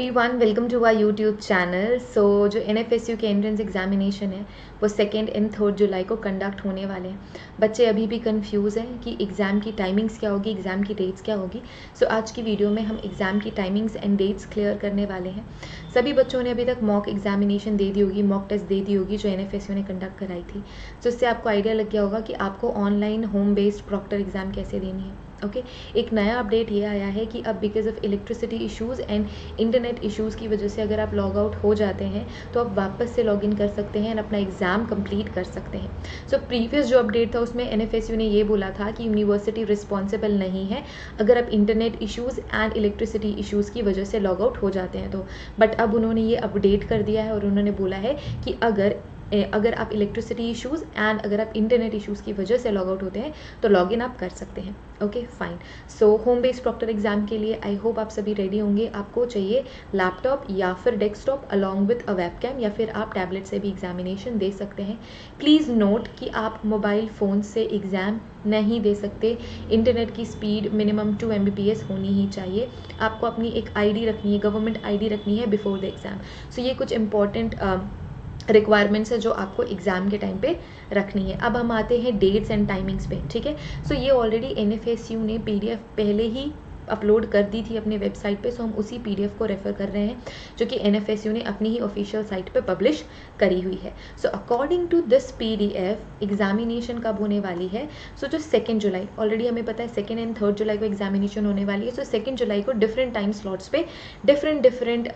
Everyone, welcome to our YouTube channel. So जो NFSU के entrance examination है वो 2 एंड 3 जुलाई को कंडक्ट होने वाले हैं। बच्चे अभी भी कंफ्यूज हैं कि एग्ज़ाम की टाइमिंग्स क्या होगी, एग्ज़ाम की डेट्स क्या होगी। सो आज की वीडियो में हम एग्ज़ाम की टाइमिंग्स एंड डेट्स क्लियर करने वाले हैं। सभी बच्चों ने अभी तक मॉक एग्जामिनेशन दे दी होगी, मॉक टेस्ट दे दी होगी जो एनएफएसयू ने कंडक्ट कराई थी। तो इससे आपको आइडिया लग गया होगा कि आपको online home based proctor exam कैसे देनी है। ओके एक नया अपडेट ये आया है कि अब because of electricity issues and internet issues की वजह से अगर आप लॉग आउट हो जाते हैं तो आप वापस से लॉग इन कर सकते हैं और अपना एग्ज़ाम कंप्लीट कर सकते हैं। सो प्रीवियस जो अपडेट था उसमें एनएफएसयू ने ये बोला था कि यूनिवर्सिटी रिस्पॉन्सिबल नहीं है अगर आप internet issues and electricity issues की वजह से लॉग आउट हो जाते हैं तो। बट अब उन्होंने ये अपडेट कर दिया है और उन्होंने बोला है कि अगर आप इलेक्ट्रिसिटी इश्यूज़ एंड अगर आप इंटरनेट इश्यूज़ की वजह से लॉग आउट होते हैं तो लॉग इन आप कर सकते हैं। Okay fine. So home based proctor exam के लिए आई होप आप सभी रेडी होंगे। आपको चाहिए लैपटॉप या फिर desktop along with a webcam, या फिर आप टैबलेट से भी एग्जामिनेशन दे सकते हैं। प्लीज़ नोट कि आप मोबाइल फ़ोन से एग्ज़ाम नहीं दे सकते। इंटरनेट की स्पीड मिनिमम 2 Mbps होनी ही चाहिए। आपको अपनी एक ID रखनी है, गवर्नमेंट ID रखनी है बिफोर द एग्ज़ाम। सो ये कुछ इंपॉर्टेंट रिक्वायरमेंट्स है जो आपको एग्जाम के टाइम पे रखनी है। अब हम आते हैं डेट्स एंड टाइमिंग्स पे, ठीक है। सो ये ऑलरेडी एनएफएसयू ने PDF पहले ही अपलोड कर दी थी अपने वेबसाइट पे। सो हम उसी PDF को रेफ़र कर रहे हैं जो कि एनएफएसयू ने अपनी ही ऑफिशियल साइट पे पब्लिश करी हुई है। So according to this PDF examination कब होने वाली है। सो जो 2 जुलाई ऑलरेडी हमें पता है 2 एंड 3 जुलाई को एग्जामिनेशन होने वाली है। सो 2 जुलाई को डिफरेंट टाइम स्लॉट्स पे डिफरेंट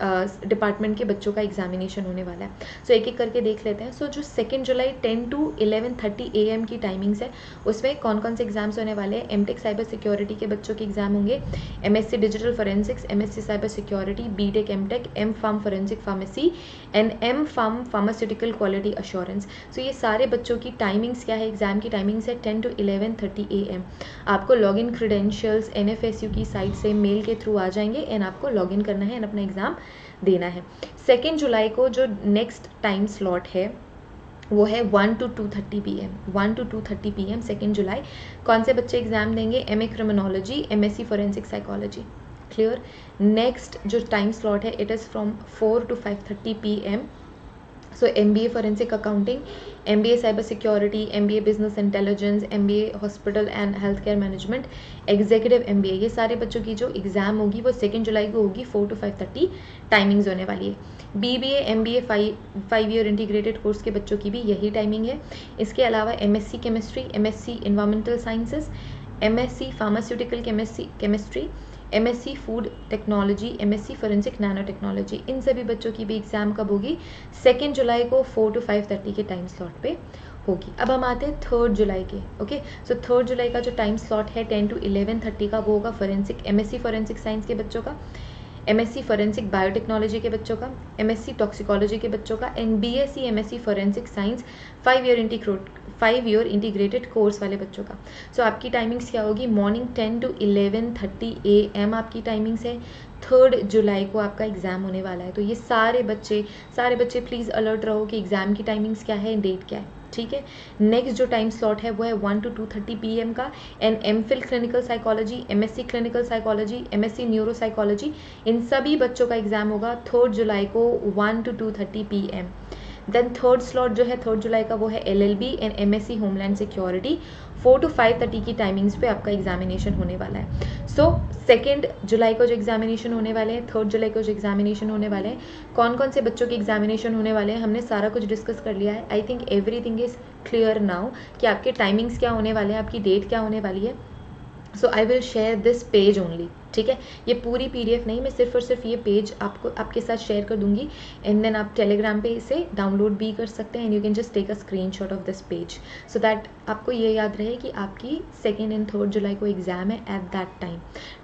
डिपार्टमेंट के बच्चों का एग्जामिनेशन होने वाला है। सो एक एक करके देख लेते हैं। सो जो 2 जुलाई 10 to 11:30 AM की टाइमिंग्स है उसमें कौन कौन से एग्जाम्स होने वाले हैं। एमटेक साइबर सिक्योरिटी के बच्चों के एग्जाम होंगे, MSc digital forensics, MSc cyber security, BTech MTech, M.Pharm forensic pharmacy and M.Pharm pharmaceutical quality assurance. So ये सारे बच्चों की टाइमिंग्स क्या है, एग्जाम की टाइमिंग्स है 10 to 11:30 AM। आपको लॉगिन क्रेडेंशियल्स NFSU की साइट से मेल के थ्रू आ जाएंगे एंड आपको लॉगिन करना है एंड अपना एग्जाम देना है। 2 जुलाई को जो नेक्स्ट टाइम स्लॉट है वो है 1 to 2:30 PM, 1 to 2:30 PM 2 जुलाई। कौन से बच्चे एग्जाम देंगे, MA criminology, MSc forensic psychology. Clear. Next जो टाइम स्लॉट है it is from 4 to 5:30 PM। So MBA forensic accounting, MBA cyber security, MBA business intelligence, MBA hospital and health care management, executive MBA, ये सारे बच्चों की जो exam होगी वो 2 जुलाई को होगी। 4 to 5:30 टाइमिंग्स होने वाली है। BBA MBA 5 year integrated course के बच्चों की भी यही टाइमिंग है। इसके अलावा MSc chemistry, MSc environmental sciences, MSc pharmaceutical chemistry, MSc food technology, MSc forensic nano technology, इन सभी बच्चों की भी एग्ज़ाम कब होगी, 2 जुलाई को 4 to 5:30 के टाइम स्लॉट पे होगी। अब हम आते हैं 3 जुलाई के। ओके सो 3 जुलाई का जो टाइम स्लॉट है 10 to 11:30 का वो होगा फोरेंसिक, MSc फोरेंसिक साइंस के बच्चों का, MSc फोरेंसिक बायोटेक्नोलॉजी के बच्चों का, MSc टॉक्सिकोलॉजी के बच्चों का and BSc MSc forensic science 5 year integrated course वाले बच्चों का। सो आपकी टाइमिंग्स क्या होगी, मॉर्निंग 10 to 11:30 AM आपकी टाइमिंग्स है। 3 जुलाई को आपका एग्ज़ाम होने वाला है। तो ये सारे बच्चे प्लीज़ अलर्ट रहो कि एग्ज़ाम की टाइमिंग्स क्या है, डेट क्या है, ठीक है। नेक्स्ट जो टाइम स्लॉट है वो है 1 to 2:30 PM का and MPhil clinical psychology, MSc clinical psychology, MSc neuro psychology, इन सभी बच्चों का एग्ज़ाम होगा 3 जुलाई को 1 to 2:30 PM। Then third slot जो है 3 जुलाई का वो है LLB and MSc homeland security. 4 to 5:30 की टाइमिंग्स पे आपका एग्जामिनेशन होने वाला है। सो 2 जुलाई को जो एग्जामिनेशन होने वाले हैं, 3 जुलाई को जो एग्जामिनेशन होने वाले हैं, कौन कौन से बच्चों के एग्जामिनेशन होने वाले हैं हमने सारा कुछ डिस्कस कर लिया है। I think everything is clear now कि आपके टाइमिंग्स क्या होने वाले हैं, आपकी डेट क्या होने वाली है। So I will share this page only, ठीक है। ये पूरी PDF नहीं, मैं सिर्फ और सिर्फ ये पेज आपके साथ शेयर कर दूंगी एंड देन आप टेलीग्राम पे इसे डाउनलोड भी कर सकते हैं and you can just take a screenshot of this page so that आपको ये याद रहे कि आपकी 2 एंड 3 जुलाई को एग्ज़ाम है at that time.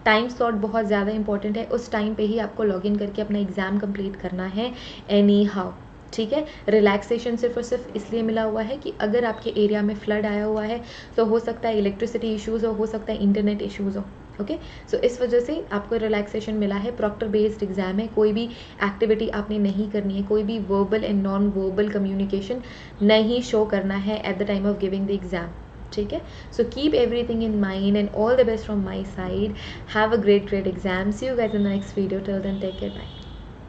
Time slot बहुत ज़्यादा इंपॉर्टेंट है, उस टाइम पे ही आपको लॉगिन करके अपना एग्ज़ाम कंप्लीट करना है एनी हाउ, ठीक है। रिलैक्सेशन सिर्फ और सिर्फ इसलिए मिला हुआ है कि अगर आपके एरिया में फ्लड आया हुआ है तो हो सकता है इलेक्ट्रिसिटी इश्यूज़ हो सकता है इंटरनेट इश्यूज़ हो। ओके सो इस वजह से आपको रिलैक्सेशन मिला है। प्रॉक्टर बेस्ड एग्जाम है, कोई भी एक्टिविटी आपने नहीं करनी है, कोई भी verbal and non verbal communication नहीं शो करना है at the time of giving the exam, ठीक है। So keep everything in mind and all the best from my side. Have a great exam. See you guys in the next video. Till then take care, bye.